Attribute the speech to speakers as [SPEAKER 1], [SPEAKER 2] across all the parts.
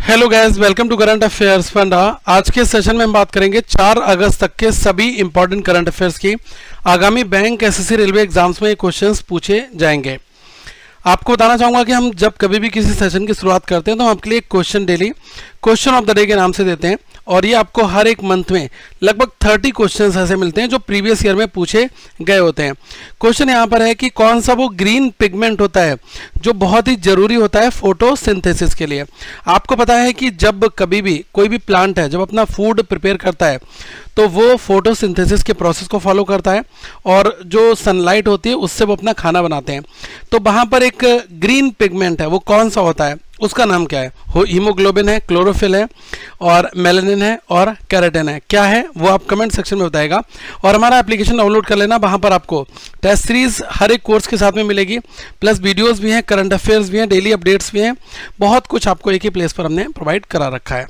[SPEAKER 1] Hello guys, welcome to current affairs funda. आज के session में हम बात करेंगे 4 अगस्त तक के सभी इंपॉर्टेंट करंट अफेयर्स की। आगामी बैंक, एसएससी, रेलवे एग्जाम्स में ये क्वेश्चंस पूछे जाएंगे। आपको बताना चाहूंगा कि हम जब कभी भी किसी सेशन की शुरुआत करते हैं तो हम आपके लिए एक question daily question of the day के नाम से देते हैं, और ये आपको हर एक मंथ में लगभग 30 क्वेश्चंस ऐसे मिलते हैं जो प्रीवियस ईयर में पूछे गए होते हैं। क्वेश्चन यहाँ पर है कि कौन सा वो ग्रीन पिगमेंट होता है जो बहुत ही जरूरी होता है फोटोसिंथेसिस के लिए। आपको पता है कि जब कभी भी कोई भी प्लांट है जब अपना फूड प्रिपेयर करता है तो वो फोटोसिंथेसिस के प्रोसेस को फॉलो करता है, और जो सनलाइट होती है उससे वो अपना खाना बनाते हैं। तो वहाँ पर एक ग्रीन पिगमेंट है, वो कौन सा होता है, उसका नाम क्या है? हीमोग्लोबिन है, क्लोरोफिल है, और मेलानिन है, और केराटिन है। क्या है वो आप कमेंट सेक्शन में बताएगा। और हमारा एप्लीकेशन डाउनलोड कर लेना, वहाँ पर आपको टेस्ट सीरीज हर एक कोर्स के साथ में मिलेगी, प्लस वीडियोस भी हैं, करंट अफेयर्स भी हैं, डेली अपडेट्स भी हैं, बहुत कुछ आपको एक ही प्लेस पर हमने प्रोवाइड करा रखा है।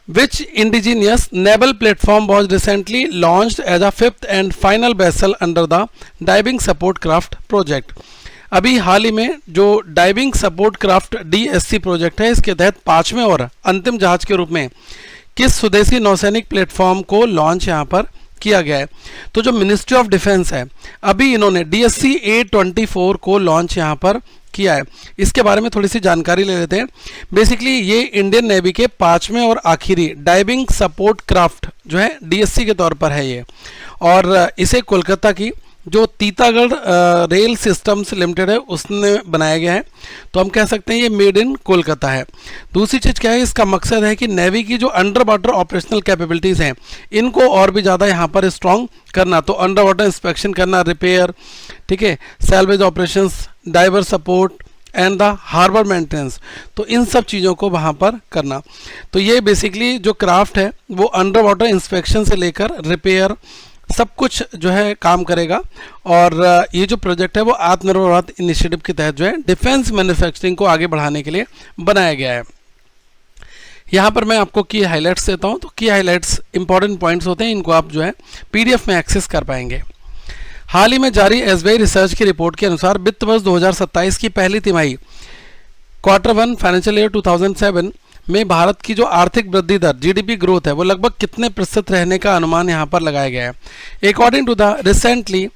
[SPEAKER 1] Which indigenous naval platform was recently launched as a 5th and final vessel under the Diving Support Craft project? अभी हाल ही में जो diving support craft DSC project है, इसके तहत 5वें और अंतिम जहाज के रूप में किस स्वदेशी नौसैनिक प्लेटफॉर्म को लॉन्च यहाँ पर किया गया है? तो जो मिनिस्ट्री ऑफ डिफेंस है, अभी इन्होंने DSC A24 को लॉन्च यहाँ पर किया है। इसके बारे में थोड़ी सी जानकारी ले लेते हैं। बेसिकली ये इंडियन नेवी के 5वें और आखिरी डाइविंग सपोर्ट क्राफ्ट जो है DSC के तौर पर है ये, और इसे कोलकाता की जो तीतागढ़ रेल सिस्टम्स लिमिटेड है उसने बनाया गया है। तो हम कह सकते हैं ये मेड इन कोलकाता है। दूसरी चीज़ क्या है, इसका मकसद है कि नेवी की जो अंडर वाटर ऑपरेशनल कैपेबिलिटीज़ हैं इनको और भी ज़्यादा यहाँ पर स्ट्रॉन्ग करना। तो अंडर वाटर इंस्पेक्शन करना, रिपेयर, ठीक है, salvage operations, diver support and the harbour maintenance, तो इन सब चीज़ों को वहाँ पर करना। तो ये बेसिकली जो क्राफ्ट है वो अंडर वाटर इंस्पेक्शन से लेकर रिपेयर सब कुछ जो है काम करेगा। और ये जो प्रोजेक्ट है वो आत्मनिर्भर भारत इनिशिएटिव के तहत जो है डिफेंस मैन्युफैक्चरिंग को आगे बढ़ाने के लिए बनाया गया है। यहाँ पर मैं आपको की हाइलाइट्स देता हूँ। तो की हाइलाइट्स इंपॉर्टेंट पॉइंट्स होते हैं, इनको आप जो है PDF में एक्सेस कर पाएंगे। हाल ही में जारी SBI रिसर्च की रिपोर्ट के अनुसार वित्त वर्ष 2027 की पहली तिमाही Q1 फाइनेंशियल ईयर 2007 में भारत की जो आर्थिक वृद्धि दर GDP ग्रोथ है वो लगभग कितने प्रतिशत रहने का अनुमान यहाँ पर लगाया गया है। According to the recently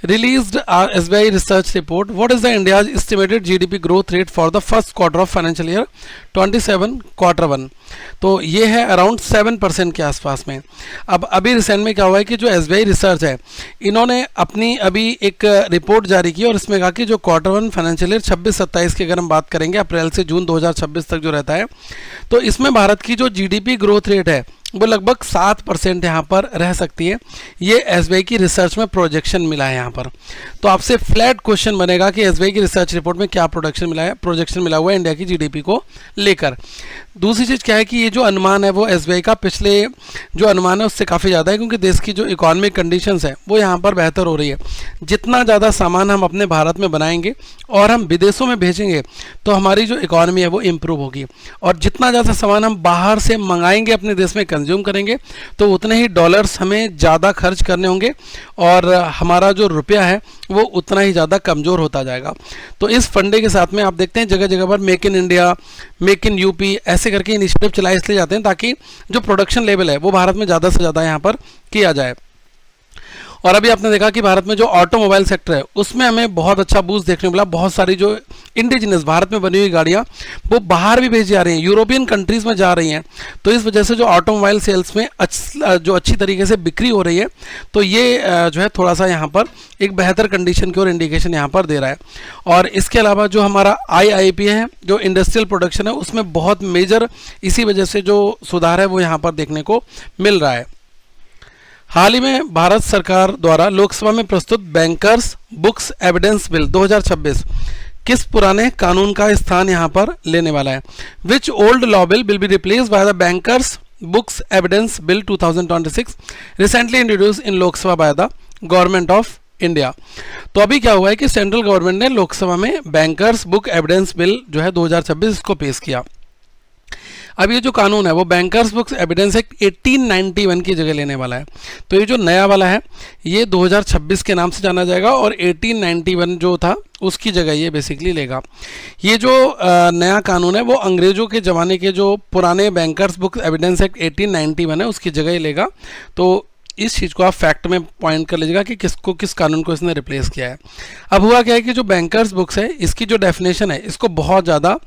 [SPEAKER 1] released SBI research report, what is the India's estimated GDP growth rate for the first quarter of financial year 27 Q1? तो ये है अराउंड 7% के आसपास में। अब अभी रिसेंट में क्या हुआ है कि जो SBI रिसर्च है इन्होंने अपनी अभी एक रिपोर्ट जारी की, और इसमें कहा कि जो Q1 फाइनेंशियल ईयर 26-27 की अगर हम बात करेंगे, अप्रैल से जून 2026 तक जो रहता है, तो इसमें भारत की जो GDP ग्रोथ रेट है वो लगभग 7% यहाँ पर रह सकती है। ये SBI की रिसर्च में प्रोजेक्शन मिला है यहाँ पर। तो आपसे फ्लैट क्वेश्चन बनेगा कि SBI की रिसर्च रिपोर्ट में क्या प्रोजेक्शन मिला हुआ है इंडिया की GDP को लेकर। दूसरी चीज़ क्या है कि ये जो अनुमान है वो SBI का पिछले जो अनुमान है उससे काफ़ी ज़्यादा है, क्योंकि देश की जो इकोनॉमिक कंडीशंस है वो यहाँ पर बेहतर हो रही है। जितना ज़्यादा सामान हम अपने भारत में बनाएंगे और हम विदेशों में भेजेंगे तो हमारी जो इकोनॉमी है वो इम्प्रूव होगी, और जितना ज़्यादा सामान हम बाहर से मंगाएंगे अपने देश में कंज्यूम करेंगे तो उतने ही डॉलर्स हमें ज़्यादा खर्च करने होंगे, और हमारा जो रुपया है वो उतना ही ज़्यादा कमज़ोर होता जाएगा। तो इस फंडे के साथ में आप देखते हैं जगह जगह पर make in India, make in UP ऐसे करके इनिशिएटिव चलाए इसलिए जाते हैं ताकि जो प्रोडक्शन लेवल है वो भारत में ज़्यादा से ज़्यादा यहाँ पर किया जाए। और अभी आपने देखा कि भारत में जो ऑटोमोबाइल सेक्टर है उसमें हमें बहुत अच्छा बूस्ट देखने को मिला। बहुत सारी जो इंडिजिनस भारत में बनी हुई गाड़ियाँ वो बाहर भी भेजी जा रही हैं, यूरोपियन कंट्रीज़ में जा रही हैं। तो इस वजह से जो ऑटोमोबाइल सेल्स में जो अच्छी तरीके से बिक्री हो रही है, तो ये जो है थोड़ा सा यहाँ पर एक बेहतर कंडीशन की ओर इंडिकेशन यहाँ पर दे रहा है। और इसके अलावा जो हमारा IIP है, जो इंडस्ट्रियल प्रोडक्शन है, उसमें बहुत मेजर इसी वजह से जो सुधार है वो यहाँ पर देखने को मिल रहा है। हाल ही में भारत सरकार द्वारा लोकसभा में प्रस्तुत बैंकर्स बुक्स एविडेंस बिल 2026 किस पुराने कानून का स्थान यहाँ पर लेने वाला है? Which old law bill will be replaced by the bankers books evidence bill 2026 recently introduce in Lok Sabha by the government of India? तो अभी क्या हुआ है कि सेंट्रल गवर्नमेंट ने लोकसभा में बैंकर्स बुक एविडेंस बिल जो है 2026 इसको पेश किया। अब ये जो कानून है वो बैंकर्स बुक्स एविडेंस एक्ट 1891 की जगह लेने वाला है। तो ये जो नया वाला है ये 2026 के नाम से जाना जाएगा और 1891 जो था उसकी जगह ये बेसिकली लेगा। ये जो नया कानून है वो अंग्रेजों के ज़माने के जो पुराने बैंकर्स बुक्स एविडेंस एक्ट 1891 है उसकी जगह ही लेगा। तो इस चीज़ को आप फैक्ट में पॉइंट कर लीजिएगा कि किस कानून को इसने रिप्लेस किया है। अब हुआ क्या है कि जो बैंकर्स बुक्स है इसकी जो डेफिनेशन है इसको बहुत ज़्यादा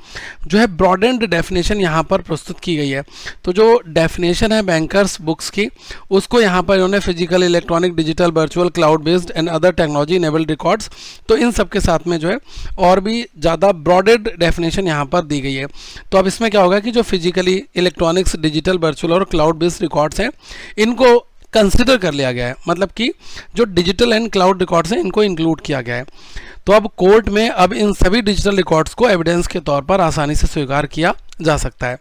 [SPEAKER 1] जो है ब्रॉडेंड डेफिनेशन यहाँ पर प्रस्तुत की गई है। तो जो डेफिनेशन है बैंकर्स बुक्स की उसको यहाँ पर इन्होंने physical, electronic, digital, virtual, cloud based and other technology enabled records, तो इन सब के साथ में जो है और भी ज़्यादा ब्रॉडेड डेफिनेशन यहाँ पर दी गई है। तो अब इसमें क्या होगा कि जो फिजिकली, इलेक्ट्रॉनिक्स, डिजिटल, वर्चुअल और क्लाउड बेस्ड रिकॉर्ड्स हैं इनको कंसिडर कर लिया गया है, मतलब कि जो डिजिटल एंड क्लाउड रिकॉर्ड्स हैं इनको इंक्लूड किया गया है। तो अब कोर्ट में अब इन सभी डिजिटल रिकॉर्ड्स को एविडेंस के तौर पर आसानी से स्वीकार किया जा सकता है।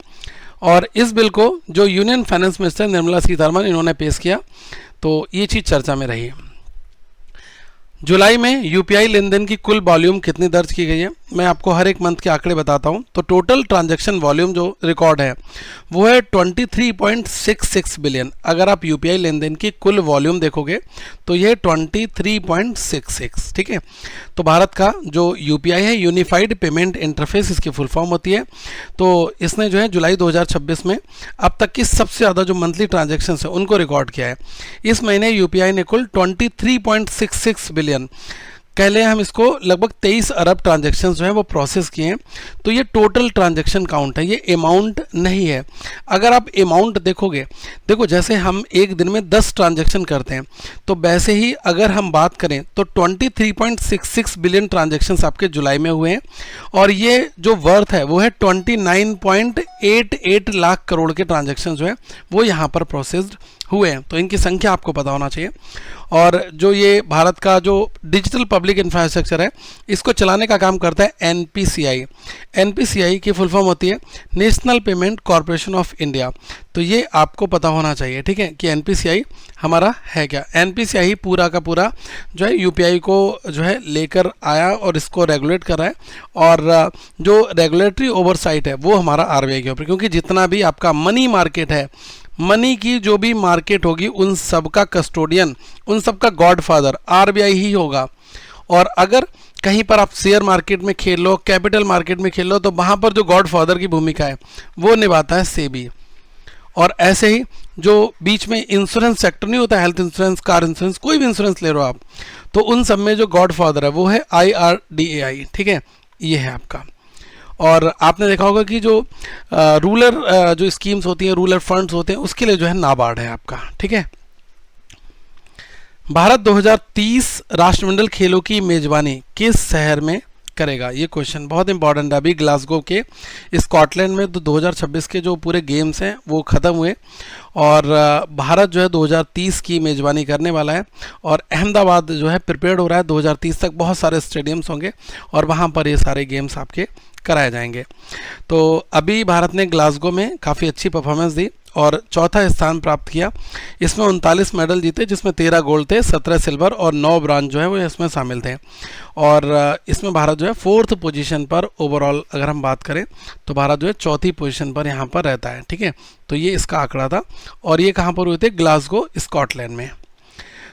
[SPEAKER 1] और इस बिल को जो union finance minister Nirmala Sitharaman इन्होंने पेश किया, तो ये चीज़ चर्चा में रही। जुलाई में यूपीआई लेन देन की कुल वॉल्यूम कितनी दर्ज की गई है, मैं आपको हर एक मंथ के आंकड़े बताता हूं। तो टोटल ट्रांजैक्शन वॉल्यूम जो रिकॉर्ड है वो है 23.66 बिलियन। अगर आप यूपीआई लेन देन की कुल वॉल्यूम देखोगे तो ये 23.66, ठीक है। तो भारत का जो यूपीआई है यूनिफाइड पेमेंट इंटरफेस, इसकी फुल फॉर्म होती है। तो इसने जो है जुलाई 2026 में अब तक की सबसे ज़्यादा जो मंथली ट्रांजैक्शंस है उनको रिकॉर्ड किया है। इस महीने यूपीआई ने कुल 23.66 बिलियन, कह लें हम इसको, लगभग 23 अरब ट्रांजैक्शन जो है वो प्रोसेस किए हैं। तो ये टोटल ट्रांजैक्शन काउंट है, ये अमाउंट नहीं है। अगर आप अमाउंट देखोगे, देखो जैसे हम एक दिन में 10 ट्रांजैक्शन करते हैं तो वैसे ही अगर हम बात करें तो 23.66 बिलियन ट्रांजैक्शंस आपके जुलाई में हुए हैं और ये जो वर्थ है वो है 29.88 लाख करोड़ के ट्रांजैक्शन जो है वो यहाँ पर प्रोसेस्ड हुए हैं। तो इनकी संख्या आपको पता होना चाहिए। और जो ये भारत का जो डिजिटल पब्लिक इंफ्रास्ट्रक्चर है इसको चलाने का काम करता है एनपीसीआई। एनपीसीआई की फुल फॉर्म होती है national payment corporation of India. तो ये आपको पता होना चाहिए, ठीक है, कि एनपीसीआई हमारा है क्या। एनपीसीआई पूरा का पूरा जो है यूपीआई को जो है लेकर आया और इसको रेगुलेट कर रहा है। और जो रेगुलेटरी ओवरसाइट है वो हमारा आरबीआई के ऊपर, क्योंकि जितना भी आपका मनी मार्केट है, मनी की जो भी मार्केट होगी उन सब का कस्टोडियन, उन सब का गॉडफादर आरबीआई ही होगा। और अगर कहीं पर आप शेयर मार्केट में खेल लो, कैपिटल मार्केट में खेल लो, तो वहाँ पर जो गॉडफादर की भूमिका है वो निभाता है सेबी। और ऐसे ही जो बीच में इंश्योरेंस सेक्टर नहीं होता, हेल्थ इंश्योरेंस, कार इंश्योरेंस, कोई भी इंश्योरेंस ले रहे हो आप, तो उन सब में जो गॉडफादर है वो है IRDAI, ठीक है, ये है आपका। और आपने देखा होगा कि जो रूरल जो स्कीम्स होती हैं, रूरल फंड्स होते हैं, उसके लिए जो है नाबार्ड है आपका, ठीक है। भारत 2030 राष्ट्रमंडल खेलों की मेजबानी किस शहर में करेगा, ये क्वेश्चन बहुत इंपॉर्टेंट है। अभी ग्लासगो के स्कॉटलैंड में तो 2026 के जो पूरे गेम्स हैं वो ख़त्म हुए और भारत जो है 2030 की मेज़बानी करने वाला है। और अहमदाबाद जो है प्रिपेयर्ड हो रहा है, 2030 तक बहुत सारे स्टेडियम्स होंगे और वहाँ पर ये सारे गेम्स आपके कराए जाएंगे। तो अभी भारत ने ग्लासगो में काफ़ी अच्छी परफॉर्मेंस दी और चौथा स्थान प्राप्त किया। इसमें 39 मेडल जीते, जिसमें 13 गोल्ड थे, 17 सिल्वर और 9 ब्रॉन्ज जो है वो इसमें शामिल थे। और इसमें भारत जो है 4th पोजीशन पर ओवरऑल अगर हम बात करें तो भारत जो है 4थी पोजीशन पर यहाँ पर रहता है, ठीक है। तो ये इसका आंकड़ा था और ये कहाँ पर हुए थे, ग्लासगो स्कॉटलैंड में।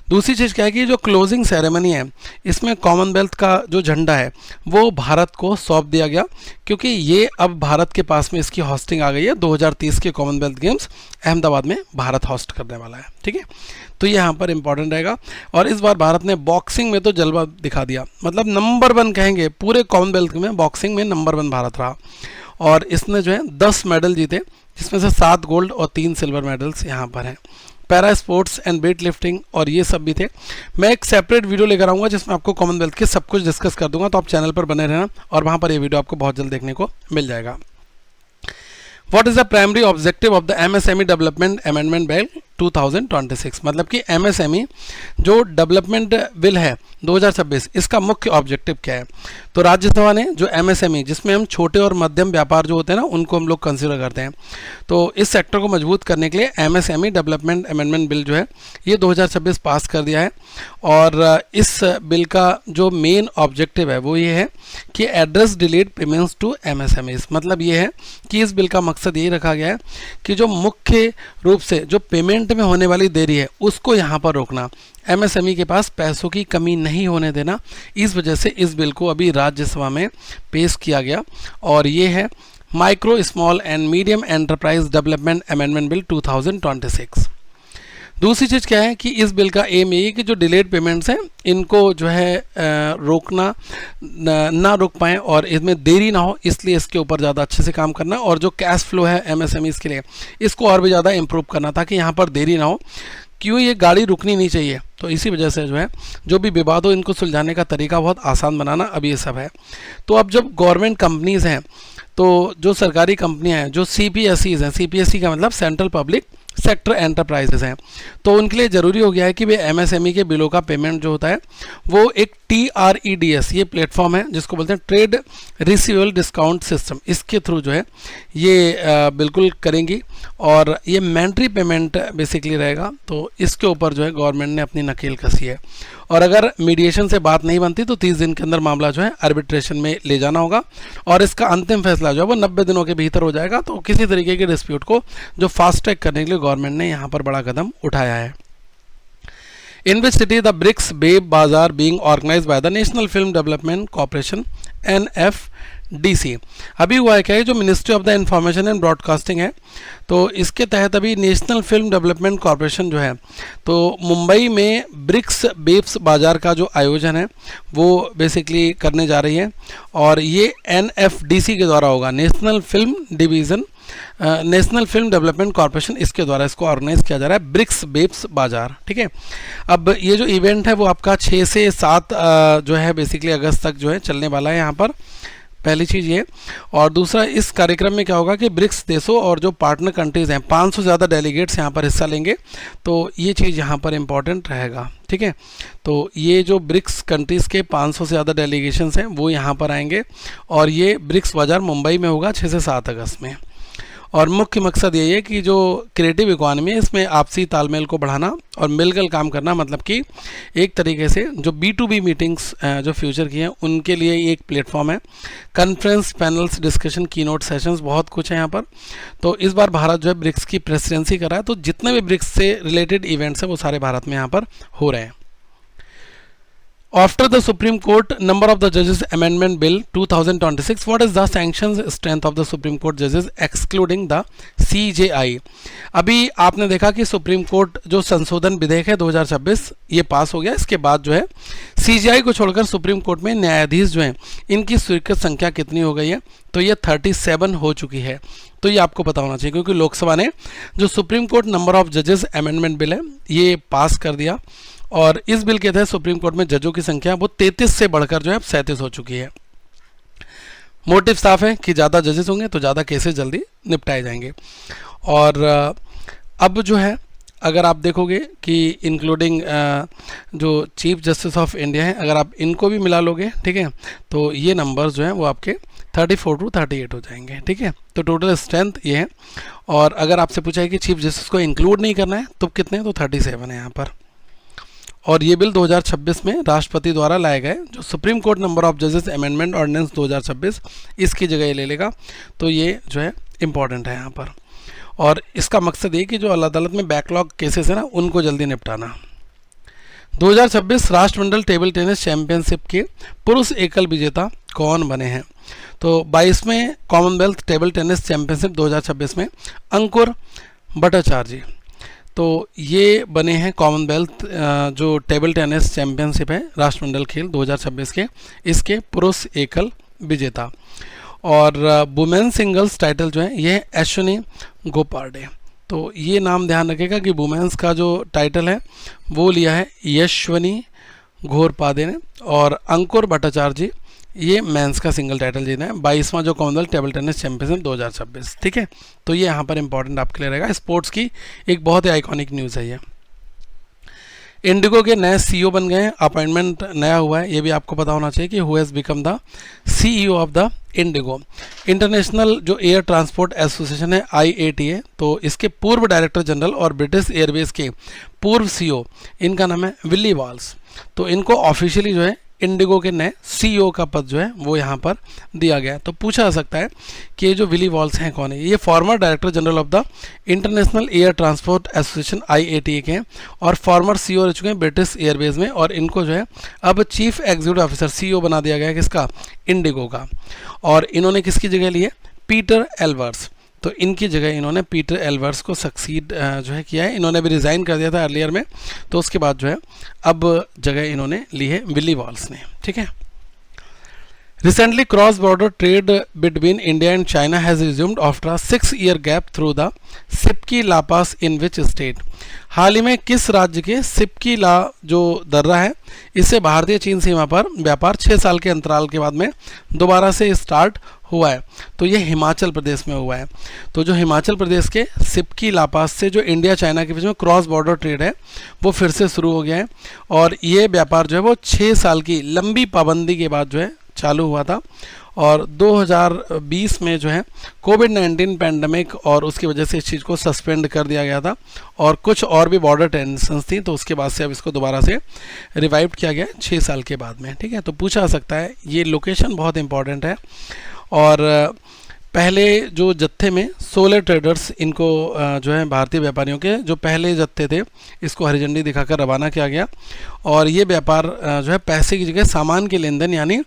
[SPEAKER 1] दूसरी चीज़ क्या है कि जो क्लोजिंग सेरेमनी है इसमें कॉमनवेल्थ का जो झंडा है वो भारत को सौंप दिया गया, क्योंकि ये अब भारत के पास में इसकी होस्टिंग आ गई है। 2030 के कॉमनवेल्थ गेम्स अहमदाबाद में भारत होस्ट करने वाला है, ठीक है। तो ये यहाँ पर इंपॉर्टेंट रहेगा। और इस बार भारत ने बॉक्सिंग में तो जलवा दिखा दिया, मतलब नंबर 1 कहेंगे पूरे कॉमनवेल्थ में, बॉक्सिंग में नंबर 1 भारत रहा। और इसने जो है 10 मेडल जीते, जिसमें से 7 गोल्ड और 3 सिल्वर मेडल्स यहाँ पर हैं। Para sports and weight lifting और ये सब भी थे। मैं एक सेपरेट वीडियो लेकर आऊँगा जिसमें आपको कॉमनवेल्थ के सब कुछ डिस्कस कर दूंगा, तो आप चैनल पर बने रहना और वहाँ पर ये वीडियो आपको बहुत जल्द देखने को मिल जाएगा। What is the primary objective of the MSME Development Amendment Bill 2026। मतलब कि एमएसएमई जो डेवलपमेंट बिल है 2026, इसका मुख्य ऑब्जेक्टिव क्या है? तो राज्यसभा ने जो एमएसएमई, जिसमें हम छोटे और मध्यम व्यापार जो होते हैं ना, उनको हम लोग कंसीडर करते हैं, तो इस सेक्टर को मजबूत करने के लिए एमएसएमई डेवलपमेंट अमेंडमेंट बिल जो है ये 2026 पास कर दिया है। और इस बिल का जो मेन ऑब्जेक्टिव है वो ये है कि address delayed payments to MSMEs. मतलब ये है कि इस बिल का मकसद यही रखा गया है कि जो मुख्य रूप से जो पेमेंट में होने वाली देरी है उसको यहाँ पर रोकना, एमएसएमई के पास पैसों की कमी नहीं होने देना। इस वजह से इस बिल को अभी राज्यसभा में पेश किया गया और ये है micro small and medium enterprise development amendment bill 2026। दूसरी चीज़ क्या है कि इस बिल का एम ये कि जो डिलेड पेमेंट्स हैं इनको जो है रोकना ना रोक पाएँ और इसमें देरी ना हो, इसलिए इसके ऊपर ज़्यादा अच्छे से काम करना और जो कैश फ्लो है एमएसएमईज के लिए इसको और भी ज़्यादा इम्प्रूव करना ताकि यहाँ पर देरी ना हो। क्यों ये गाड़ी रुकनी नहीं चाहिए, तो इसी वजह से जो है जो भी विवाद हो इनको सुलझाने का तरीका बहुत आसान बनाना अब ये सब है। तो अब जब गवर्नमेंट कंपनीज़ हैं, तो जो सरकारी कंपनियां हैं, जो सीपीएसईज हैं, सीपीएसई का मतलब सेंट्रल पब्लिक सेक्टर एंटरप्राइजेज हैं, तो उनके लिए ज़रूरी हो गया है कि वे एमएसएमई के बिलों का पेमेंट जो होता है वो एक TREDS ये प्लेटफॉर्म है जिसको बोलते हैं ट्रेड रिसीवेबल डिस्काउंट सिस्टम, इसके थ्रू जो है ये बिल्कुल करेंगी और ये मैंडेटरी पेमेंट बेसिकली रहेगा। तो इसके ऊपर जो है गवर्नमेंट ने अपनी नकेल कसी है और अगर मीडिएशन से बात नहीं बनती तो 30 दिन के अंदर मामला जो है आर्बिट्रेशन में ले जाना होगा और इसका अंतिम फैसला जो है वो 90 दिनों के भीतर हो जाएगा। तो किसी तरीके के डिस्प्यूट को जो फास्ट ट्रैक करने के लिए गवर्नमेंट ने यहाँ पर बड़ा कदम उठाया है। In which city the BRICS Babe Bazaar being organized by the National Film Development Corporation NFDC। अभी हुआ है क्या है, जो ministry of the information and broadcasting है, तो इसके तहत अभी नेशनल फिल्म डेवलपमेंट कॉरपोरेशन जो है तो मुंबई में ब्रिक्स बेब्स बाज़ार का जो आयोजन है वो बेसिकली करने जा रही है और ये NFDC के द्वारा होगा, national film division national film development corporation, इसके द्वारा इसको ऑर्गेनाइज किया जा रहा है ब्रिक्स बेब्स बाज़ार। ठीक है, अब ये जो इवेंट है वो आपका 6 से 7 जो है बेसिकली अगस्त तक जो है चलने वाला है यहाँ पर, पहली चीज़ ये। और दूसरा, इस कार्यक्रम में क्या होगा कि ब्रिक्स देशों और जो पार्टनर कंट्रीज़ हैं 500 से ज़्यादा डेलीगेट्स यहाँ पर हिस्सा लेंगे, तो ये चीज़ यहाँ पर इम्पॉर्टेंट रहेगा। ठीक है, तो ये जो ब्रिक्स कंट्रीज़ के 500 से ज़्यादा डेलीगेशंस हैं वो यहाँ पर आएंगे और ये ब्रिक्स बाज़ार मुंबई में होगा 6 से 7 अगस्त में। और मुख्य मकसद यही है कि जो क्रिएटिव इकोनॉमी है इसमें आपसी तालमेल को बढ़ाना और मिलकर काम करना, मतलब कि एक तरीके से जो B2B मीटिंग्स जो फ्यूचर की हैं उनके लिए एक प्लेटफॉर्म है। Conference, panels, discussion, keynote sessions, बहुत कुछ है यहाँ पर। तो इस बार भारत जो है ब्रिक्स की प्रेसिडेंसी कर रहा है, तो जितने भी ब्रिक्स से रिलेटेड इवेंट्स हैं वो सारे भारत में यहाँ पर हो रहे हैं। After the Supreme Court number of the judges amendment bill 2026, what is the sanctions strength of the Supreme Court judges excluding the CJI? अभी आपने देखा कि सुप्रीम कोर्ट जो संशोधन विधेयक है 2026 ये पास हो गया। इसके बाद जो है CJI को छोड़कर सुप्रीम कोर्ट में न्यायाधीश जो हैं इनकी स्वीकृत संख्या कितनी हो गई है, तो ये 37 हो चुकी है। तो ये आपको पता होना चाहिए क्योंकि लोकसभा ने जो सुप्रीम कोर्ट नंबर ऑफ जजेस अमेंडमेंट बिल है ये पास कर दिया और इस बिल के तहत सुप्रीम कोर्ट में जजों की संख्या वो 33 से बढ़कर जो है 37 हो चुकी है। मोटिव साफ है कि ज़्यादा जजेस होंगे तो ज़्यादा केसेस जल्दी निपटाए जाएंगे। और अब जो है अगर आप देखोगे कि इंक्लूडिंग जो चीफ जस्टिस ऑफ इंडिया है, अगर आप इनको भी मिला लोगे, ठीक है, तो ये नंबर्स जो हैं वो आपके 34 to 38 हो जाएंगे। ठीक है, तो टोटल स्ट्रेंथ ये है। और अगर आपसे पूछा है कि चीफ जस्टिस को इंक्लूड नहीं करना है तो कितने, तो 37 है यहाँ पर। और ये बिल 2026 में राष्ट्रपति द्वारा लाए गए जो सुप्रीम कोर्ट नंबर ऑफ जजेस अमेंडमेंट ऑर्डिनेंस 2026 इसकी जगह ये ले लेगा। तो ये जो है इम्पॉर्टेंट है यहाँ पर और इसका मकसद ये कि जो अदालत में बैकलॉग केसेस है ना उनको जल्दी निपटाना। 2026 राष्ट्रमंडल टेबल टेनिस चैंपियनशिप के पुरुष एकल विजेता कौन बने हैं, तो 22वें कॉमनवेल्थ टेबल टेनिस चैंपियनशिप 2026 में अंकुर भट्टाचार्य तो ये बने हैं कॉमनवेल्थ जो टेबल टेनिस चैंपियनशिप है राष्ट्रमंडल खेल 2026 के, इसके पुरुष एकल विजेता। और वुमेन सिंगल्स टाइटल जो है ये अश्विनी गोपार्डे। तो ये नाम ध्यान रखेगा कि वुमेन्स का जो टाइटल है वो लिया है यशवनी घोरपादे ने और अंकुर भट्टाचार्य ये मेंस का सिंगल टाइटल जीतना है, 22वां जो कॉमनवेल्थ टेबल टेनिस चैंपियनशिप 2026, ठीक है। तो ये यहाँ पर इंपॉर्टेंट आपके लिए रहेगा, स्पोर्ट्स की एक बहुत ही आइकॉनिक न्यूज़ है ये। इंडिगो के नए सीईओ बन गए हैं, अपॉइंटमेंट नया हुआ है, ये भी आपको पता होना चाहिए कि who has become the CEO of the Indigo. International जो एयर ट्रांसपोर्ट एसोसिएशन है IATA, तो इसके पूर्व डायरेक्टर जनरल और ब्रिटिश एयरवेज के पूर्व सीईओ, इनका नाम है विली वॉल्स। तो इनको ऑफिशियली जो है इंडिगो के नए सीईओ का पद जो है वो यहाँ पर दिया गया है। तो पूछा जा सकता है कि ये जो विली वॉल्स हैं कौन है। ये farmer director general of the international air transport association IATA के हैं और फॉर्मर सीईओ रह चुके हैं ब्रिटिश एयरवेज में, और इनको जो है अब चीफ एग्जीक्यूटिव ऑफिसर सीईओ बना दिया गया है, किसका, इंडिगो का। और इन्होंने किसकी जगह ली है, पीटर एल्वर्स। तो इनकी जगह इन्होंने पीटर एल्वर्स को सक्सीड जो है किया है। इन्होंने भी रिज़ाइन कर दिया था अर्लियर में, तो उसके बाद जो है अब जगह इन्होंने ली है विली वॉल्स ने, ठीक है। Recently, cross-border trade between India and China has resumed after a 6-year gap through the सिपकी La pass in which state? हाल ही में किस राज्य के सिपकी ला जो दर्रा है, इससे भारतीय चीन सीमा पर व्यापार 6 साल के अंतराल के बाद में दोबारा से स्टार्ट हुआ है। तो ये हिमाचल प्रदेश में हुआ है। तो जो हिमाचल प्रदेश के सिपकी ला पास से जो इंडिया चाइना के बीच में क्रॉस बॉर्डर ट्रेड है वो फिर से शुरू हो गया है, और ये व्यापार जो है वो 6 साल की लंबी पाबंदी के बाद जो है चालू हुआ था। और 2020 में जो है कोविड-19 पैंडमिक और उसकी वजह से इस चीज़ को सस्पेंड कर दिया गया था, और कुछ और भी बॉर्डर टेंशंस थी, तो उसके बाद से अब इसको दोबारा से रिवाइव किया गया 6 साल के बाद में, ठीक है। तो पूछा जा सकता है, ये लोकेशन बहुत इंपॉर्टेंट है। और पहले जो जत्थे में 16 ट्रेडर्स इनको जो है भारतीय व्यापारियों के जो पहले जत्थे थे, इसको हरी झंडी दिखाकर रवाना किया गया। और ये व्यापार जो है पैसे की जगह सामान के लेन देन, यानी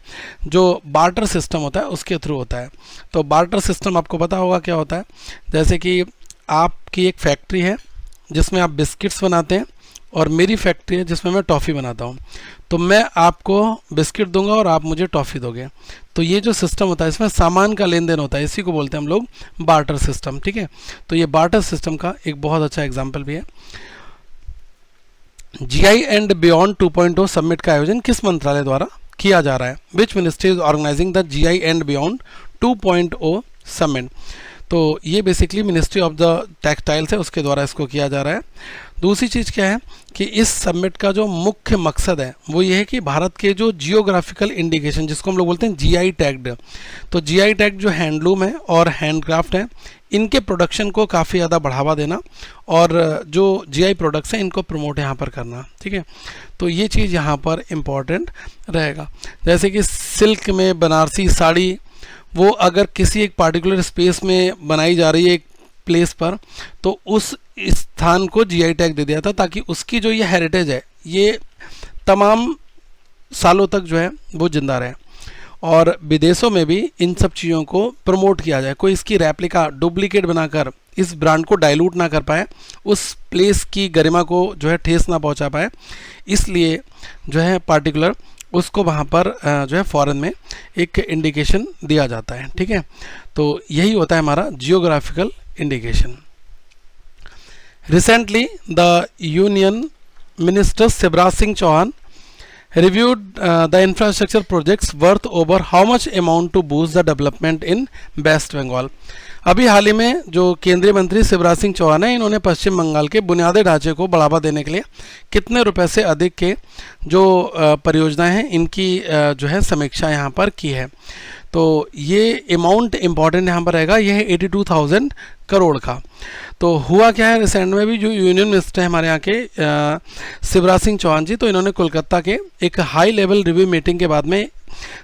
[SPEAKER 1] जो बार्टर सिस्टम होता है उसके थ्रू होता है। तो बार्टर सिस्टम आपको पता होगा क्या होता है। जैसे कि आपकी एक फैक्ट्री है जिसमें आप बिस्किट्स बनाते हैं, और मेरी फैक्ट्री है जिसमें मैं टॉफ़ी बनाता हूँ। तो मैं आपको बिस्किट दूंगा और आप मुझे टॉफ़ी दोगे। तो ये जो सिस्टम होता है इसमें सामान का लेन देन होता है, इसी को बोलते हैं हम लोग बार्टर सिस्टम, ठीक है। तो ये बार्टर सिस्टम का एक बहुत अच्छा एग्जाम्पल भी है। GI एंड बियॉन्ड 2.0 समिट का आयोजन किस मंत्रालय द्वारा किया जा रहा है? Which ministry is organising the GI and beyond 2.0 summit? तो ये basically ministry of the textiles है, उसके द्वारा इसको किया जा रहा है। दूसरी चीज़ क्या है कि इस समिट का जो मुख्य मकसद है वो ये है कि भारत के जो जियोग्राफिकल इंडिकेशन, जिसको हम लोग बोलते हैं GI टैग्ड, तो GI टैग जो हैंडलूम है और हैंडक्राफ्ट है, इनके प्रोडक्शन को काफ़ी ज़्यादा बढ़ावा देना, और जो GI प्रोडक्ट्स हैं इनको प्रमोट यहाँ पर करना, ठीक है। तो ये चीज़ यहाँ पर इम्पॉर्टेंट रहेगा। जैसे कि सिल्क में बनारसी साड़ी, वो अगर किसी एक पार्टिकुलर स्पेस में बनाई जा रही है एक प्लेस पर, तो उस स्थान को GI टैग दे दिया था, ताकि उसकी जो ये हेरिटेज है ये तमाम सालों तक जो है वो जिंदा रहे, और विदेशों में भी इन सब चीज़ों को प्रमोट किया जाए। कोई इसकी रेप्लिका डुप्लीकेट बनाकर इस ब्रांड को डाइल्यूट ना कर पाए, उस प्लेस की गरिमा को जो है ठेस ना पहुंचा पाए, इसलिए जो है पार्टिकुलर उसको वहाँ पर जो है फॉरेन में एक इंडिकेशन दिया जाता है, ठीक है। तो यही होता है हमारा geographical indication. Recently the union minister Shivraj Singh Chouhan reviewed the infrastructure projects worth over how much amount to boost the development in West Bengal? अभी हाल ही में जो केंद्रीय मंत्री शिवराज सिंह चौहान है, इन्होंने पश्चिम बंगाल के बुनियादी ढांचे को बढ़ावा देने के लिए कितने रुपए से अधिक के जो परियोजनाएं हैं इनकी जो है समीक्षा यहाँ पर की है। तो ये अमाउंट इम्पॉर्टेंट यहाँ पर रहेगा, यह है 82,000 करोड़ का। तो हुआ क्या है, रिसेंट में भी जो यूनियन मिनिस्टर है हमारे यहाँ के शिवराज सिंह चौहान जी, तो इन्होंने कोलकाता के एक हाई लेवल रिव्यू मीटिंग के बाद में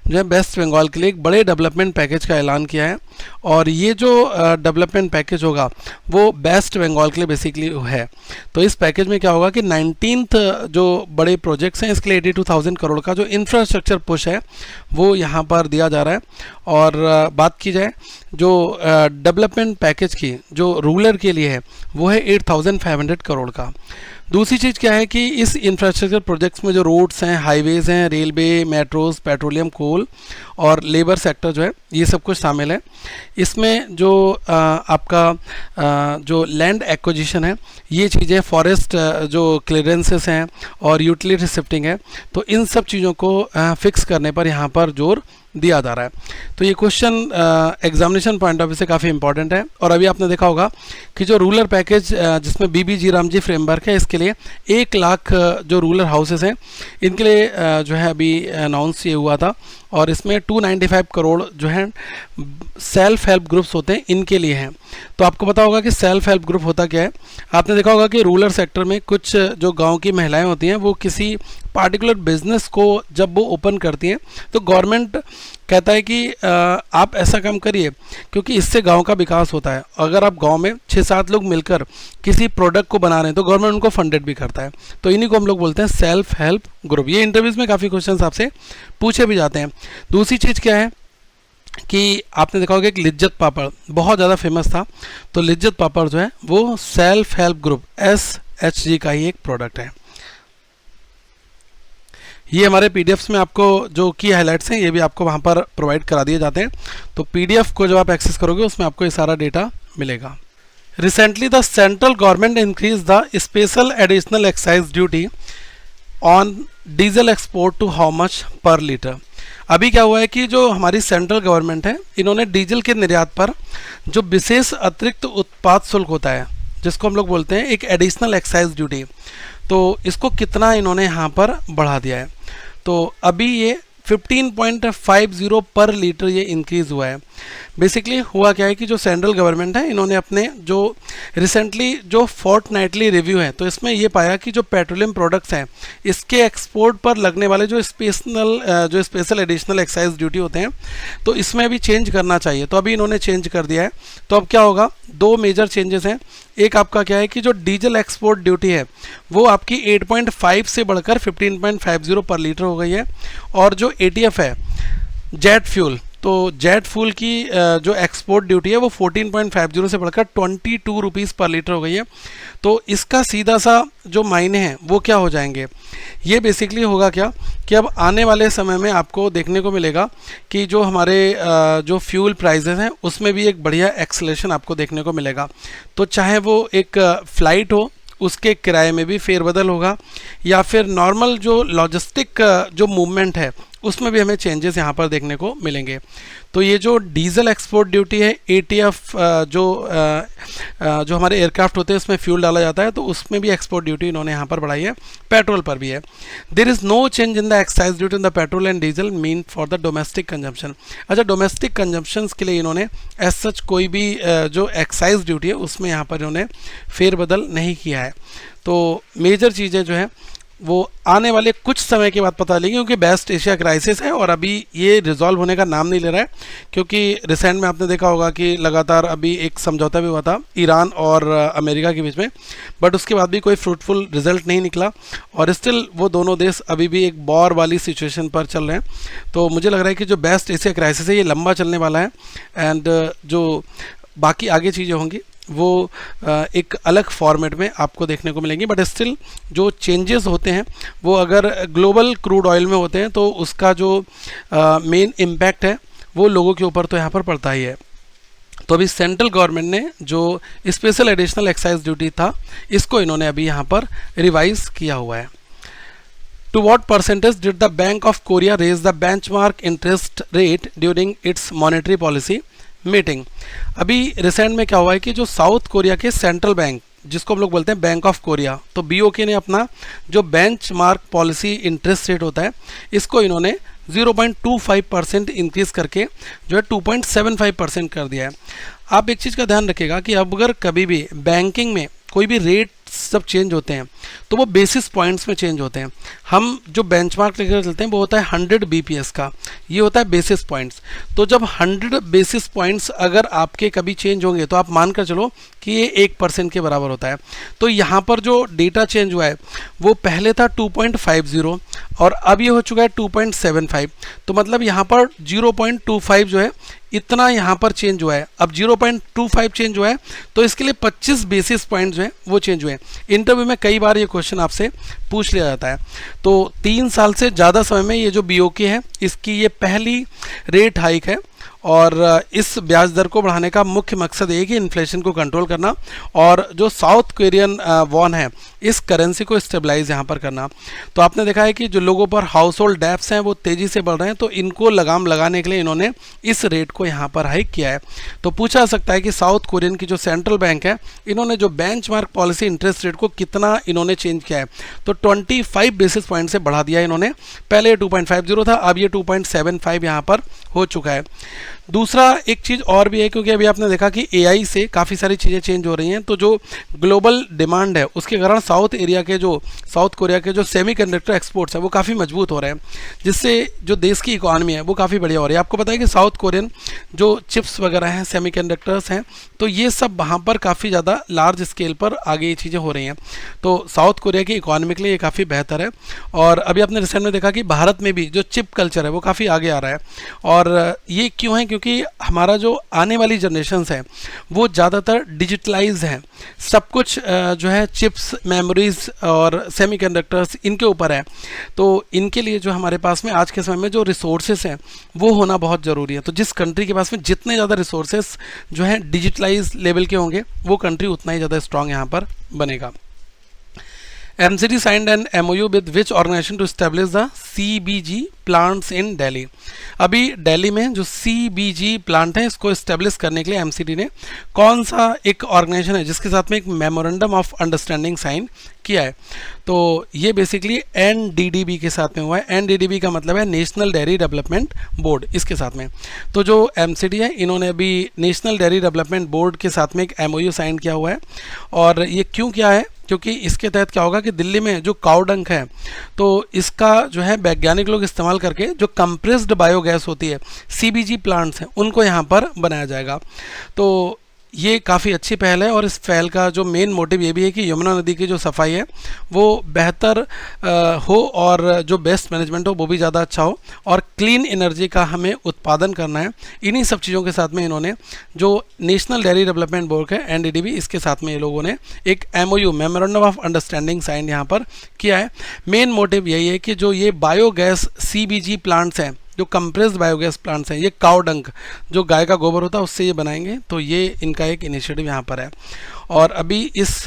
[SPEAKER 1] जो है वेस्ट बंगाल के लिए एक बड़े डेवलपमेंट पैकेज का ऐलान किया है। और ये जो डेवलपमेंट पैकेज होगा वो वेस्ट बंगाल के लिए बेसिकली है। तो इस पैकेज में क्या होगा कि 19th जो बड़े प्रोजेक्ट्स हैं इसके लिए 82,000 करोड़ का जो इंफ्रास्ट्रक्चर पुश है वो यहाँ पर दिया जा रहा है। और बात की जाए जो डेवलपमेंट पैकेज की जो रूरल के लिए है वो है 8,500 करोड़ का। दूसरी चीज़ क्या है कि इस इंफ्रास्ट्रक्चर प्रोजेक्ट्स में जो रोड्स हैं, हाईवेज़ हैं, रेलवे, मेट्रोज, पेट्रोलियम, कोल और लेबर सेक्टर जो है ये सब कुछ शामिल है। इसमें जो आपका जो लैंड एक्विजिशन है, ये चीज़ें फॉरेस्ट जो क्लियरेंसेस हैं और यूटिलिटी शिफ्टिंग है, तो इन सब चीज़ों को फिक्स करने पर यहाँ पर जोर दिया जा रहा है। तो ये question examination point of view से काफ़ी इंपॉर्टेंट है। और अभी आपने देखा होगा कि जो रूरल पैकेज जिसमें बीबीजी रामजी फ्रेमवर्क है, इसके लिए 1 लाख जो रूरल हाउसेस हैं इनके लिए जो है अभी अनाउंस ये हुआ था, और इसमें 295 करोड़ जो है सेल्फ हेल्प ग्रुप्स होते हैं इनके लिए हैं। तो आपको पता होगा कि सेल्फ हेल्प ग्रुप होता क्या है। आपने देखा होगा कि रूरल सेक्टर में कुछ जो गांव की महिलाएं होती हैं वो किसी पार्टिकुलर बिजनेस को जब वो ओपन करती हैं तो गवर्नमेंट कहता है कि आप ऐसा काम करिए क्योंकि इससे गांव का विकास होता है। अगर आप गांव में 6-7 लोग मिलकर किसी प्रोडक्ट को बना रहे हैं तो गवर्नमेंट उनको फंडेड भी करता है। तो इन्हीं को हम लोग बोलते हैं सेल्फ हेल्प ग्रुप। ये इंटरव्यूज़ में काफ़ी क्वेश्चन आपसे पूछे भी जाते हैं। दूसरी चीज़ क्या है कि आपने देखा होगा कि लिज्जत पापड़ बहुत ज़्यादा फेमस था। तो लिज्जत पापड़ जो है वो सेल्फ हेल्प ग्रुप SHG का ही एक प्रोडक्ट है। ये हमारे पीडीएफ्स में आपको जो की हाइलाइट्स हैं ये भी आपको वहाँ पर प्रोवाइड करा दिए जाते हैं। तो पीडीएफ को जब आप एक्सेस करोगे उसमें आपको ये सारा डेटा मिलेगा। Recently the central government increase the special additional excise duty on diesel export to how much per litre. अभी क्या हुआ है कि जो हमारी सेंट्रल गवर्नमेंट है इन्होंने डीजल के निर्यात पर जो विशेष अतिरिक्त उत्पाद शुल्क होता है जिसको हम लोग बोलते हैं एक एडिशनल एक्साइज ड्यूटी, तो इसको कितना इन्होंने यहाँ पर बढ़ा दिया है। तो अभी ये 15.50 पर लीटर ये इंक्रीज़ हुआ है। बेसिकली हुआ क्या है कि जो सेंट्रल गवर्नमेंट है इन्होंने अपने जो रिसेंटली जो फोर्टनाइटली रिव्यू है तो इसमें ये पाया कि जो पेट्रोलियम प्रोडक्ट्स हैं इसके एक्सपोर्ट पर लगने वाले जो स्पेशल एडिशनल एक्साइज ड्यूटी होते हैं तो इसमें भी चेंज करना चाहिए। तो अभी इन्होंने चेंज कर दिया है। तो अब क्या होगा, 2 मेजर चेंजेस हैं। एक आपका क्या है कि जो डीजल एक्सपोर्ट ड्यूटी है वो आपकी 8.5 से बढ़कर 15.50 पर लीटर हो गई है, और जो ATF है जेट फ्यूल, तो जेट फ्यूल की जो एक्सपोर्ट ड्यूटी है वो 14.50 से बढ़कर 22 रुपीज़ पर लीटर हो गई है। तो इसका सीधा सा जो मायने हैं वो क्या हो जाएंगे, ये बेसिकली होगा क्या कि अब आने वाले समय में आपको देखने को मिलेगा कि जो हमारे जो फ्यूल प्राइसेस हैं उसमें भी एक बढ़िया एक्सेलेरेशन आपको देखने को मिलेगा। तो चाहे वो एक फ़्लाइट हो उसके किराए में भी फेरबदल होगा, या फिर नॉर्मल जो लॉजिस्टिक जो मूवमेंट है उसमें भी हमें चेंजेस यहाँ पर देखने को मिलेंगे। तो ये जो डीजल एक्सपोर्ट ड्यूटी है ATF जो हमारे एयरक्राफ्ट होते हैं उसमें फ्यूल डाला जाता है तो उसमें भी एक्सपोर्ट ड्यूटी इन्होंने यहाँ पर बढ़ाई है, पेट्रोल पर भी है। There is no change in the excise duty in the petrol and diesel mean for the domestic consumption. अच्छा, डोमेस्टिक कंजम्पशंस के लिए इन्होंने एज सच कोई भी जो एक्साइज ड्यूटी है उसमें यहाँ पर इन्होंने फेरबदल नहीं किया है। तो मेजर चीज़ें जो है वो आने वाले कुछ समय के बाद पता लगेगी, क्योंकि वेस्ट एशिया क्राइसिस है और अभी ये रिजॉल्व होने का नाम नहीं ले रहा है। क्योंकि रिसेंट में आपने देखा होगा कि लगातार अभी एक समझौता भी हुआ था ईरान और अमेरिका के बीच में, बट उसके बाद भी कोई फ्रूटफुल रिजल्ट नहीं निकला और स्टिल वो दोनों देश अभी भी एक वॉर वाली सिचुएशन पर चल रहे हैं। तो मुझे लग रहा है कि जो वेस्ट एशिया क्राइसिस है ये लंबा चलने वाला है, एंड जो बाकी आगे चीज़ें होंगी वो एक अलग फॉर्मेट में आपको देखने को मिलेंगी। बट स्टिल जो चेंजेस होते हैं वो अगर ग्लोबल क्रूड ऑयल में होते हैं तो उसका जो मेन इम्पैक्ट है वो लोगों के ऊपर तो यहाँ पर पड़ता ही है। तो अभी सेंट्रल गवर्नमेंट ने जो स्पेशल एडिशनल एक्साइज ड्यूटी था इसको इन्होंने अभी यहाँ पर रिवाइज किया हुआ है। To what percentage did the Bank of Korea raise the benchmark interest rate during its monetary policy meeting? अभी रिसेंट में क्या हुआ है कि जो साउथ कोरिया के सेंट्रल बैंक जिसको हम लोग बोलते हैं बैंक ऑफ कोरिया, तो BOK ने अपना जो बेंचमार्क पॉलिसी इंटरेस्ट रेट होता है इसको इन्होंने 0.25% इंक्रीज़ करके जो है 2.75% कर दिया है। आप एक चीज़ का ध्यान रखिएगा कि अब अगर कभी भी बैंकिंग में कोई भी रेट सब चेंज होते हैं तो वो बेसिस पॉइंट्स में चेंज होते हैं। हम जो बेंचमार्क लेकर चलते हैं वो होता है 100 BPS का, ये होता है बेसिस पॉइंट्स। तो जब 100 बेसिस पॉइंट्स अगर आपके कभी चेंज होंगे तो आप मान कर चलो कि ये 1% के बराबर होता है। तो यहाँ पर जो डेटा चेंज हुआ है वो पहले था 2.50 और अब ये हो चुका है 2.75। तो मतलब यहाँ पर 0.25 जो है इतना यहाँ पर चेंज हुआ है। अब 0.25 चेंज हुआ है तो इसके लिए 25 बेसिस पॉइंट जो है वो चेंज हुए हैं। इंटरव्यू में कई बार ये क्वेश्चन आपसे पूछ लिया जाता है। तो 3 साल से ज़्यादा समय में ये जो BOK है इसकी ये पहली रेट हाइक है और इस ब्याज दर को बढ़ाने का मुख्य मकसद ये है कि इन्फ्लेशन को कंट्रोल करना और जो साउथ कोरियन वॉन है इस करेंसी को स्टेबलाइज यहाँ पर करना। तो आपने देखा है कि जो लोगों पर हाउस होल्ड डेब्ट्स हैं वो तेज़ी से बढ़ रहे हैं, तो इनको लगाम लगाने के लिए इन्होंने इस रेट को यहाँ पर हाइक किया है। तो पूछा जा सकता है कि साउथ कोरियन की जो सेंट्रल बैंक है इन्होंने जो बेंचमार्क पॉलिसी इंटरेस्ट रेट को कितना इन्होंने चेंज किया है, तो 25 बेसिस पॉइंट से बढ़ा दिया है इन्होंने। पहले 2.50 था, अब ये 2.75 यहाँ पर हो चुका है। दूसरा एक चीज़ और भी है, क्योंकि अभी आपने देखा कि एआई से काफ़ी सारी चीज़ें चेंज हो रही हैं, तो जो ग्लोबल डिमांड है उसके कारण साउथ कोरिया के जो सेमीकंडक्टर एक्सपोर्ट्स है वो काफ़ी मजबूत हो रहे हैं, जिससे जो देश की इकॉनमी है वो काफ़ी बढ़िया हो रही है। आपको पता है कि साउथ कोरियन जो चिप्स वगैरह हैं, सेमीकंडक्टर्स हैं, तो ये सब वहाँ पर काफ़ी ज़्यादा लार्ज स्केल पर आगे ये चीज़ें हो रही हैं, तो साउथ कोरिया की इकॉनमी के लिए ये काफ़ी बेहतर है। और अभी आपने रिसेंट में देखा कि भारत में भी जो चिप कल्चर है वो काफ़ी आगे आ रहा है, और ये क्यों है, क्योंकि हमारा जो आने वाली जनरेशन्स है वो ज़्यादातर डिजिटलाइज है, सब कुछ जो है चिप्स, मेमोरीज और सेमीकंडक्टर्स इनके ऊपर है। तो इनके लिए जो हमारे पास में आज के समय में जो रिसोर्सेस हैं वो होना बहुत ज़रूरी है। तो जिस कंट्री के पास में जितने ज़्यादा रिसोर्सेस जो हैं डिजिटलाइज लेवल के होंगे वो कंट्री उतना ही ज़्यादा स्ट्रांग यहाँ पर बनेगा। MCD signed an MOU with which organization to establish the CBG plants in Delhi। अभी दिल्ली में जो CBG प्लांट है इसको इस्टेब्लिश करने के लिए MCD ने कौन सा एक ऑर्गेनाइजेशन है जिसके साथ में एक मेमोरेंडम ऑफ अंडरस्टैंडिंग साइन किया है, तो ये बेसिकली NDDB के साथ में हुआ है। NDDB का मतलब है नेशनल डेयरी डेवलपमेंट बोर्ड, इसके साथ में। तो जो MCD है इन्होंने अभी नेशनल डेयरी डेवलपमेंट बोर्ड के साथ में एक MOU साइन किया हुआ है। और ये क्यों किया है, क्योंकि इसके तहत क्या होगा कि दिल्ली में जो काउ डंक है तो इसका जो है वैज्ञानिक लोग इस्तेमाल करके जो कंप्रेस्ड बायोगैस होती है, CBG प्लांट्स हैं, उनको यहाँ पर बनाया जाएगा। तो ये काफ़ी अच्छी पहल है, और इस पहल का जो मेन मोटिव ये भी है कि यमुना नदी की जो सफाई है वो बेहतर हो, और जो बेस्ट मैनेजमेंट हो वो भी ज़्यादा अच्छा हो, और क्लीन एनर्जी का हमें उत्पादन करना है। इन्हीं सब चीज़ों के साथ में इन्होंने जो नेशनल डेयरी डेवलपमेंट बोर्ड है NDDB, इसके साथ में ये लोगों ने एक MOU memorandum of understanding sign यहाँ पर किया है। मेन मोटिव यही है कि जो ये बायोगैस CBG प्लांट्स हैं, जो कंप्रेस्ड बायोगैस प्लांट्स हैं, ये काउ डंक जो गाय का गोबर होता है उससे ये बनाएंगे, तो ये इनका एक इनिशिएटिव यहाँ पर है। और अभी इस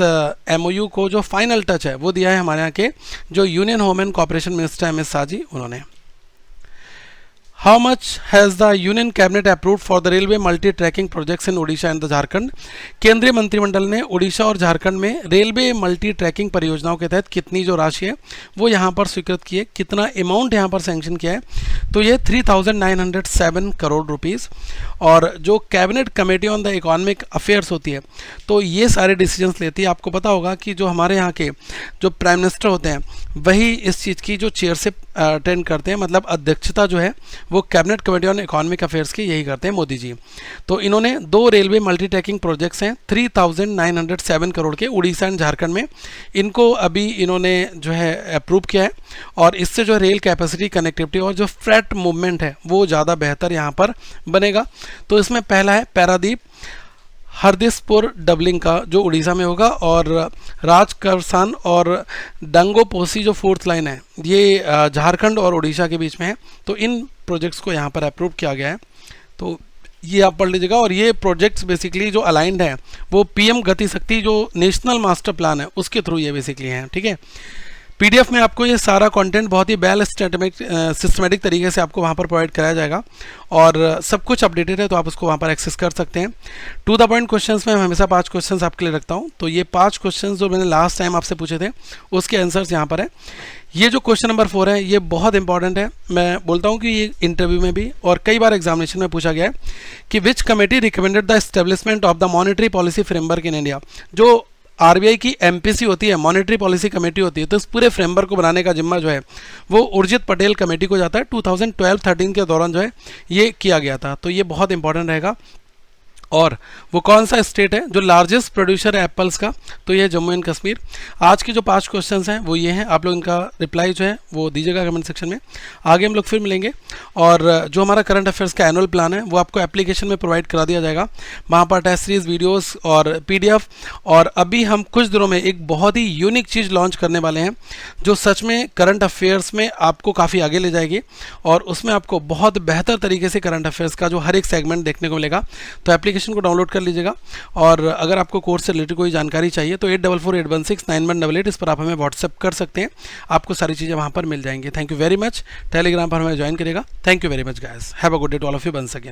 [SPEAKER 1] MOU को जो फाइनल टच है वो दिया है हमारे यहाँ के जो union home and corporation minister MS Shah ji, उन्होंने। How much has the Union Cabinet approved for the railway multi-tracking projects in Odisha and the Jharkhand? केंद्रीय मंत्रिमंडल ने ओडिशा और झारखंड में रेलवे मल्टी ट्रैकिंग परियोजनाओं के तहत कितनी जो राशि है वो यहाँ पर स्वीकृत की है, कितना अमाउंट यहाँ पर सैंक्शन किया है, तो ये 3,907 करोड़ रुपीज़। और जो cabinet committee on the economic affairs होती है तो ये सारे डिसीजंस लेती है। आपको पता होगा कि जो हमारे यहाँ के जो प्राइम मिनिस्टर होते हैं वही इस चीज़ की जो चेयरशिप अटेंड करते हैं, मतलब अध्यक्षता जो है वो cabinet committee on economic affairs की यही करते हैं, मोदी जी। तो इन्होंने 2 रेलवे मल्टी ट्रैकिंग प्रोजेक्ट्स हैं 3,907 करोड़ के उड़ीसा एंड झारखंड में, इनको अभी इन्होंने जो है अप्रूव किया है। और इससे जो रेल कैपेसिटी, कनेक्टिविटी और जो फ्रेट मूवमेंट है वो ज़्यादा बेहतर यहाँ पर बनेगा। तो इसमें पहला है पैरादीप हरदिसपुर डबलिंग का जो उड़ीसा में होगा, और राजकरसान और डंगोपोसी जो 4th लाइन है ये झारखंड और उड़ीसा के बीच में है। तो इन प्रोजेक्ट्स को यहाँ पर अप्रूव किया गया है, तो ये आप पढ़ लीजिएगा। और ये प्रोजेक्ट्स बेसिकली जो अलाइंड हैं वो PM गति शक्ति जो नेशनल मास्टर प्लान है उसके थ्रू ये बेसिकली हैं, ठीक है। PDF में आपको ये सारा कंटेंट बहुत ही वेल सिस्टमेटिक तरीके से आपको वहाँ पर प्रोवाइड कराया जाएगा, और सब कुछ अपडेटेड है, तो आप उसको वहाँ पर एक्सेस कर सकते हैं। टू द पॉइंट क्वेश्चंस में मैं हमेशा 5 क्वेश्चंस आपके लिए रखता हूँ, तो ये 5 क्वेश्चंस जो मैंने लास्ट टाइम आपसे पूछे थे उसके आंसर्स यहाँ पर है। ये जो क्वेश्चन नंबर 4 है ये बहुत इंपॉर्टेंट है, मैं बोलता हूँ कि ये इंटरव्यू में भी और कई बार एग्जामिनेशन में पूछा गया है कि विच committee recommended the establishment of the monetary policy framework in India. जो RBI की MPC होती है, मॉनेटरी पॉलिसी कमेटी होती है, तो इस पूरे फ्रेमवर्क को बनाने का जिम्मा जो है वो उर्जित पटेल कमेटी को जाता है। 2012-13 के दौरान जो है ये किया गया था, तो ये बहुत इंपॉर्टेंट रहेगा। और वो कौन सा स्टेट है जो लार्जेस्ट प्रोड्यूसर है एप्पल्स का, तो ये है जम्मू एंड कश्मीर। आज के जो 5 क्वेश्चंस हैं वो ये हैं, आप लोग इनका रिप्लाई जो है वो दीजिएगा कमेंट सेक्शन में। आगे हम लोग फिर मिलेंगे और जो हमारा करंट अफेयर्स का एनुअल प्लान है वो आपको एप्लीकेशन में प्रोवाइड करा दिया जाएगा, वहाँ पर टेस्ट सीरीज वीडियोस और PDF। और अभी हम कुछ दिनों में एक बहुत ही यूनिक चीज़ लॉन्च करने वाले हैं जो सच में करंट अफेयर्स में आपको काफ़ी आगे ले जाएगी और उसमें आपको बहुत बेहतर तरीके से करंट अफेयर्स का जो हर एक सेगमेंट देखने को मिलेगा। तो एप्लीकेशन को डाउनलोड कर लीजिएगा और अगर आपको कोर्स से रिलेटेड कोई जानकारी चाहिए तो 8448169188 इस पर आप हमें व्हाट्सएप कर सकते हैं, आपको सारी चीज़ें वहाँ पर मिल जाएंगी। Thank you very much. Telegram पर हमें ज्वाइन करिएगा। Thank you very much guys, have a good day to all of you once again.